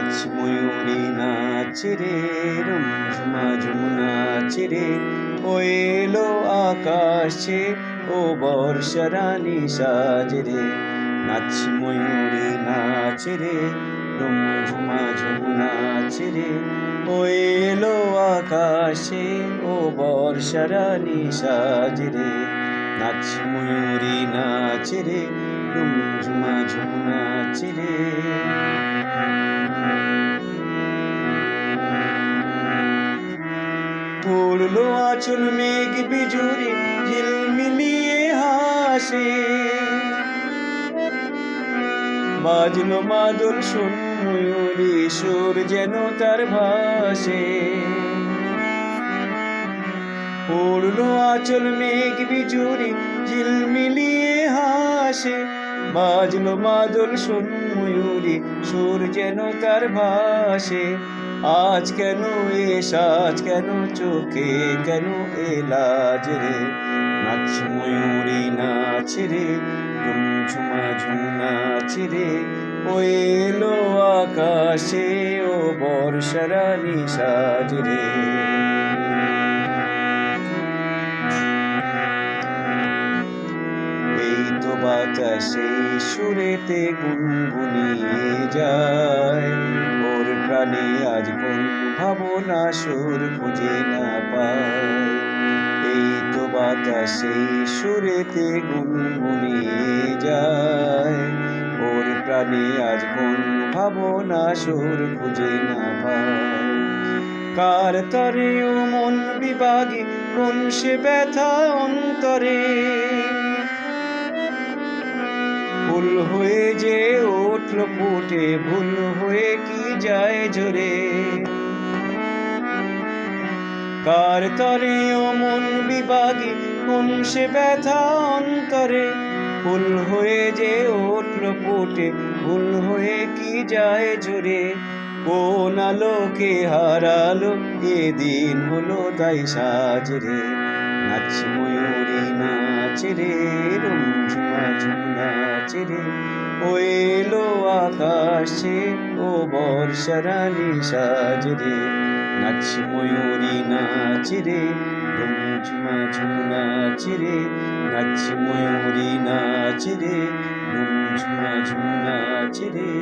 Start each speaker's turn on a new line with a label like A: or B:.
A: নাচ ময়ূরী নাচ রে, রুমঝুমা ঝুমনা রে, ও এলো আকাশে ও বর্ষারানী সাজ রে। নাচ ময়ূরী নাচ রে, রুমঝুমা ঝুমনা রে, ও এলো আকাশে ও বর্ষারানী সাজ রে। নাচ ময়ূরী নাচ রে, রুমঝুমা ঝুমনা রে। উড়লো আঁচল মেঘ বিজুরি ঝিলমিলিয়ে হাসে, বাজলো মাদল শোন ময়ূরী সুর যেন তার ভাসে। উড়লো আঁচল মেঘ বিজুরি ঝিলমিলিয়ে হাসে, বাজলো মাদল শোন ময়ূরী সুর যেন তার ভাসে। আজ কেন এ সাজ, কেন চোখে কেন এ লাজ রে। নাচ ময়ূরী নাচ রে, ঝুমঝুমা ঝুমনা রে, ও এলো আকাশে ও বর্ষারানী সাজ রে। এই তো বাতাসে সুরেতে গুনগুনিয়ে যায়, ওর প্রাণে আজ কোন ভাবনা সুর খুঁজে না পায়। এই তো বাতাসে সুরেতে গুনগুনিয়ে যায়, ওর প্রাণে আজ কোন ভাবনা সুর খুঁজে না পায়। কার তরে ও মন বিভাগে কোন সে ব্যথা অন্তরে, ভুল হয়ে যে উঠল ফুটে, ভুল হয়ে কি যায় ঝরে। কার তরে ও মন বিভাগে কোন সে ব্যথা অন্তরে, ভুল হয়ে যে উঠল ফুটে, ভুল হয়ে কি যায় ঝরে। কোন আলোকে হারালো এদিন হলো তাই সাজ রে। নাচ ময়ূরী নাচ রে, রুমঝুমা ঝুমনা রে, ও এলো আকাশে ও বর্ষারানী সাজ রে। নাচ ময়ূরী নাচ রে, রুমঝুমা ঝুমনা রে, নাচ ময়ূরী নাচ রে, রুমঝুমা ঝুমনা রে।